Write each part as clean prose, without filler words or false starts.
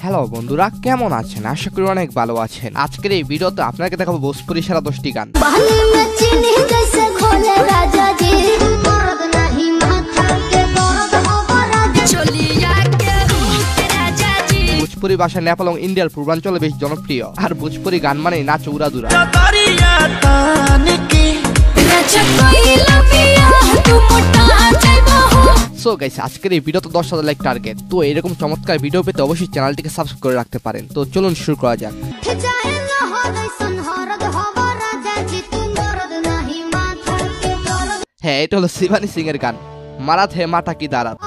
Hello বন্ধুরা, কেমন আছেন? আশা করি অনেক ভালো আছেন। আজকের এই ভিডিওতে আপনাকে দেখাবো ভোজপুরি সেরা 10টি গান। ভোজপুরি ভাষা নেপাল এবং ইন্ডিয়ার পূর্বাঞ্চলে বেশ জনপ্রিয়। আর ভোজপুরি গান মানে নাচ উড়াদুরা। সো গাইস, আজকের এই ভিডিও তো 10,000 লাইক টার্গেট। তো এরকম চমৎকার ভিডিও পেতে অবশ্যই চ্যানেলটিকে সাবস্ক্রাইব করে রাখতে পারেন। তো চলুন শুরু করা যাক। হ্যাঁ, এটা হলো শিবানী সিং এর গান মারাত হে মাটা কি দারাত।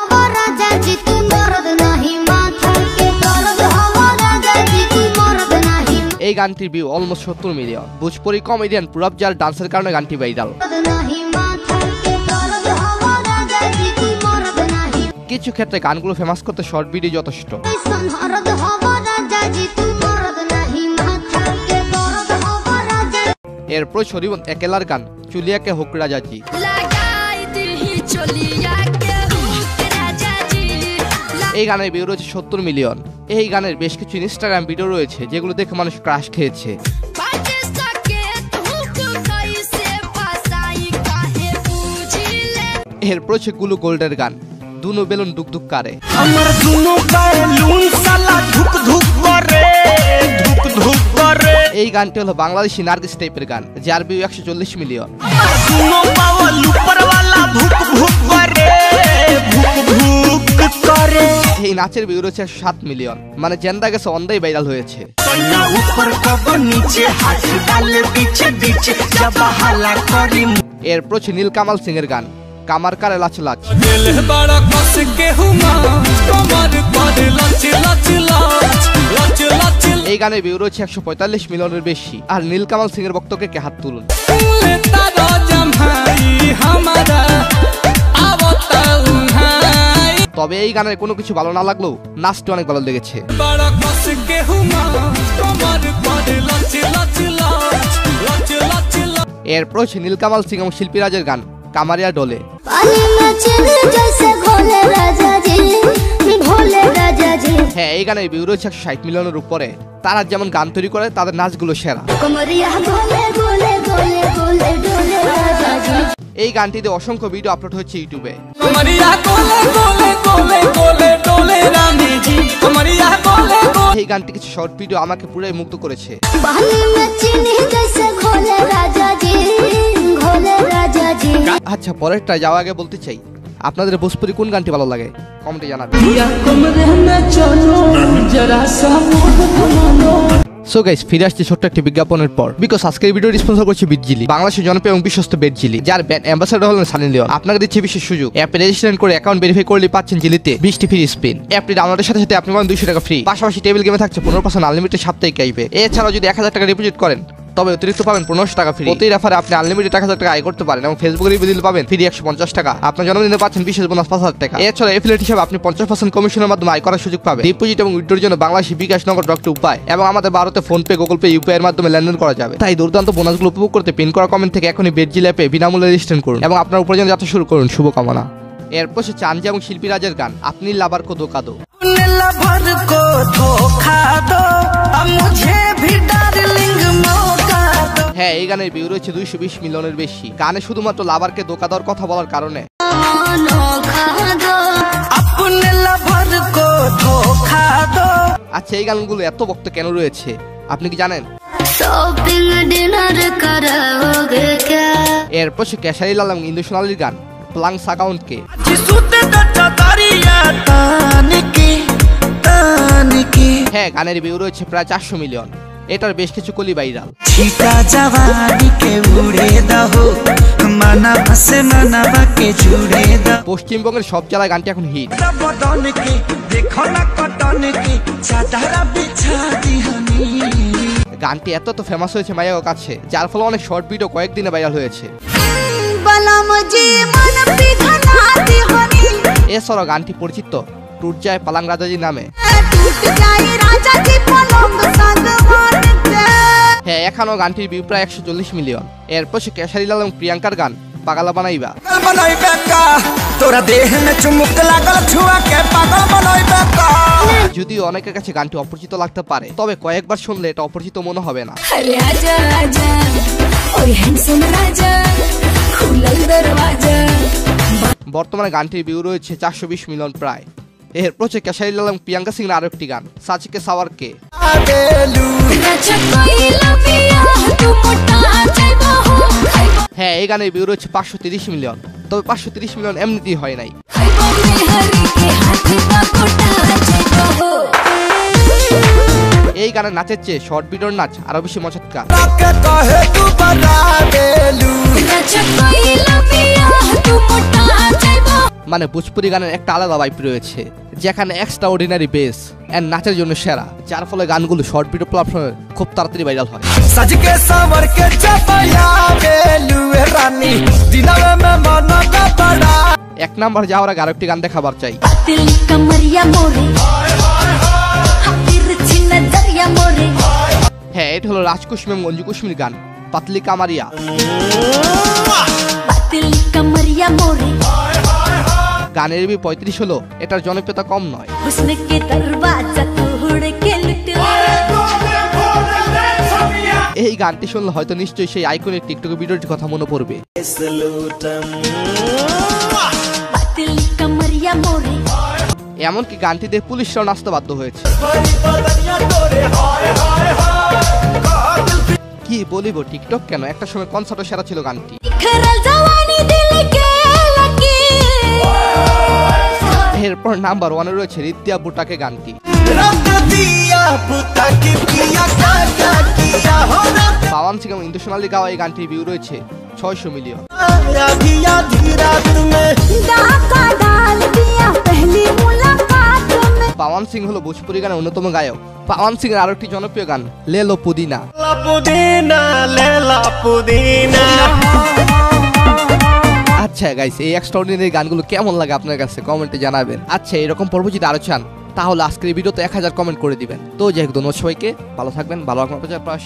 এই গানটির view almost 70 million. Bhojpuri comedian Purab জার ডান্সের কারণে গানটি ভাইরাল। কিছু ক্ষেত্রে গানগুলো ফেমাস করতে শর্ট ভিডিও যথেষ্ট। এরপর শরীবন একেলার গান চুলিয়াকে হুক রাজাজি। এই গানের ভিউ রয়েছে 70 মিলিয়ন। এই গানের বেশ কিছু ইনস্টাগ্রাম ভিডিও রয়েছে যেগুলো দেখে মানুষ ক্রাশ খেয়েছে। এরপর হচ্ছে গুলু গোল্ডের গান দুনো বেলুন দুক দুক করে। আমার দুনো বেলুন সালা ধুক ধুক করে ধুক ধুক করে। এই গানটি হলো বাংলাদেশি নার্গিস টাইপের গান যার ভিউ 140 মিলিয়ন। আমার দুনো বাউল উপর वाला ভুক ভুক করে ভুক ভুক করে। এই নাচের ভিউ রয়েছে 107 মিলিয়ন। মানে জেন্দা গেছে অন্ধাই ভাইরাল হয়েছে। না উপর কবর নিচে হাত ডালে পিছে পিছে জবা হালা করি। এরপর হচ্ছে নীল কামাল সিং এর গান কামার কারে লাচ লাচ। এই গানের ভিউ রয়েছে 145 মিলিয়নের বেশি। আর নীল কামাল সিং এর বক্তব্যকে কে হাত তুলুন। তবে এই গানের কোনো কিছু ভালো না লাগলেও নাচটা অনেক ভালো লেগেছে। এরপর হচ্ছে নীল কামাল সিং এবং শিল্পী রাজের গান কামারিয়া ডোলে। হ্যাঁ, এই গানের ভিউ রয়েছে 160 মিলিয়নের উপরে। তারা যেমন গান তৈরি করে তাদের নাচগুলো সেরা। এই গানটিতে অসংখ্য ভিডিও আপলোড হচ্ছে ইউটিউবে। এই গানটি কিছু শর্ট ভিডিও আমাকে পুরোই মুগ্ধ করেছে। আচ্ছা, পরেরটা যাওয়া আগে বলতে চাই আপনাদের ভোজপুরি কোন গানটি ভালো লাগে কমেন্টে জানাবেন। সো গাইস, ফিরে আসছে ছোট্ট একটি বিজ্ঞাপনের পর। বিকজ আজকের ভিডিও স্পন্সর করছে বিটজিলি, বাংলাদেশের জনপ্রিয় এবং বিশ্বস্ত বেটজিলি, যার ব্র্যান্ড অ্যাম্বাসাডর হলেন সানি লিওন। আপনাকে দিচ্ছে বিশেষ সুযোগ। অ্যাপে রেজিস্ট্রেশন করে অ্যাকাউন্ট ভেরিফাই করলে পাচ্ছেন জিলিতে 20টি ফ্রি স্পিন। অ্যাপটি ডাউনলোডের সাথে সাথে আপনি পাবেন 200 টাকা ফ্রি। পাশাপাশি টেবিল গেমে থাকছে 15% আনলিমিটেড সাপ্তাহিক আইবে। এছাড়াও যদি 1000 টাকা ডিপোজিট করেন তবে অতিরিক্ত পাবেন 1500 টাকা ফ্রি। প্রতি রেফারে আপনি আনলিমিটেড 1000 টাকা আয় করতে পারেন এবং ফেসবুক রিভিউ দিলে পাবেন ফ্রি 150 টাকা। আপনার জন্মদিনে পাচ্ছেন বিশেষ বোনাস 5000 টাকা। এছাড়া এফিলিয়েট হিসেবে আপনি 50% কমিশনের মাধ্যমে আয় করার সুযোগ পাবেন। ডিপোজিট এবং উইথড্রর জন্য বাংলাদেশী বিকাশ নগদ রকেট উপায় এবং আমাদের ভারতে phone pay, Google pay, UPI এর মাধ্যমে লেনদেন করা যাবে। তাই দুর্দান্ত বোনাসগুলো উপভোগ করতে পিন করা কমেন্ট থেকে এখনই বেটজিলি অ্যাপে বিনামূল্যে রেজিস্ট্রেশন করুন এবং আপনার উপার্জন যাত্রা শুরু করুন। শুভকামনা। এরপর সে চানজি এবং শিল্পী রাজের গান আপনি লাভার কো ধোকা দো। হ্যাঁ, এই গানের ভিউ রয়েছে 220 মিলিয়নের বেশি। গানে শুধুমাত্র লাভারকে ধোকা দেওয়ার কথা বলার কারণে। আচ্ছা, এই গানগুলো এত ভক্ত কেন রয়েছে আপনি কি জানেন? এরপর সে কেশারি লাল এবং ইন্দু সোনালির গান প্লাং সাকাউন্টকে। হ্যাঁ, গানের ভিউ রয়েছে প্রায় 400 মিলিয়ন। এটার বেশ কিছু কলি ভাইরাল। পশ্চিমবঙ্গের সব জেলায় গানটি এখন হিট। গানটি এত ফেমাস হয়েছে মাইয়ার কাছে, যার ফলে অনেক শর্ট ভিডিও কয়েকদিনে ভাইরাল হয়েছে। এছাড়াও গানটি পরিচিত টুট যায় পালাং রাজাজি নামে। হ্যাঁ, এখনো গানটির ভিউ প্রায় 140 মিলিয়ন। এরপর সে কেশারি লাল এবং প্রিয়াঙ্কার গান পাগালা বানাইবা। बनैबे का तोरा देह में चुमुक लागल छुआ के पागल बनैबे का। যদিও অনেকের কাছে গানটি অপরিচিত লাগতে পারে, তবে কয়েকবার শুনলে এটা অপরিচিত মনে হবে না। अरे आजा आजा ओए हैंडसम राजा खुलल दरवाजा। বর্তমানে গানটির ভিউ রয়েছে 420 মিলিয়ন প্রায়। এরপর হচ্ছে কেশারি লাল এবং প্রিয়াঙ্কা সিং এর আরো একটি গান সাচিকে সাওয়ারকে। अच्छा कोई लबिया तू मोटा जाइबो हो खाइबो হ্যাঁ, এই গানের ভিউ রয়েছে 530 মিলিয়ন, তবে 530 মিলিয়ন এমনিতেই হয় নাই। खाइबो में हरी के हाथी का कोटा जाइबो हो। এই গানের নাচের চেয়ে শর্ট ভিডিওর নাচ আরো বেশি মজাদার। कहे तू बना देलू अच्छा कोई लबिया तू मोटा जाइबो। মানে ভোজপুরি গানের একটা আলাদা ভাইব রয়েছে, যেখানে এক্সট্রা অর্ডিনারি বেস এন্ড নাচের জন্য সেরা, যার ফলে গানগুলো শর্ট ভিডিও প্ল্যাটফর্মে খুব তাড়াতাড়ি ভাইরাল হয়। सज के सावर के चपया बेलू रानी दिनवे में मन का बड़ा। এক নাম্বার যাওয়ার আগে আরেকটি গান দেখাবার চাই। दिल कमरिया मोरे हाथिर छिन दरिया मोरे। হ্যাঁ, এটা হলো রাজকুসুম এবং অঞ্জু কুসুমের গান পাতলি কামারিয়া। दिल कमरिया मोरे গানের বি 35 হলো, এটার জনপ্রিয়তা কম নয়। हुस्न के दरवाजा तोड़ के लुट ले। এই গানটি শুনলে হয়তো নিশ্চয়ই সেই আইকনিক টিকটক ভিডিওটির কথা মনে পড়বে। दिल कमरिया मोरे এমনকি গানটি দিয়ে পুলিশরাও নাচতে বাধ্য হয়েছে। কি বলিব, টিকটক কেন, একটা সময় কনসার্টও সেরা ছিল গানটি। खरल जवानी दिल के लगी। এরপর নাম্বার 1 রয়েছে রিদ্দিয়া বুটাকে গানটি। रख दिया पुता की पिया क्या किया हो পাওয়ান সিং এবং ইন্দ্রসোনালী গাওয়া এই গানটির ভিউ রয়েছে 600 মিলিয়ন। आधी आधी रात में डाका डाल दिया पहली मुलाकात में। পাওয়ান সিং হলো ভোজপুরি গানের অন্যতম গায়ক। পাওয়ান সিং এর আরো একটি জনপ্রিয় গান লেলো পুদিনা। लेला पुदीना। আচ্ছা গাইস, এই এক্সট্রাঅর্ডিনারি গানগুলো কেমন লাগে আপনার কাছে কমেন্টে জানাবেন। আচ্ছা, এরকম পর্ব যদি আরো চান তাহলে আজকের এই ভিডিওতে 1000 কমেন্ট করে দিবেন। তো যাই হোক, ধন্যবাদ সবাইকে, ভালো থাকবেন, ভালো রাখবেন আপনার পাশ।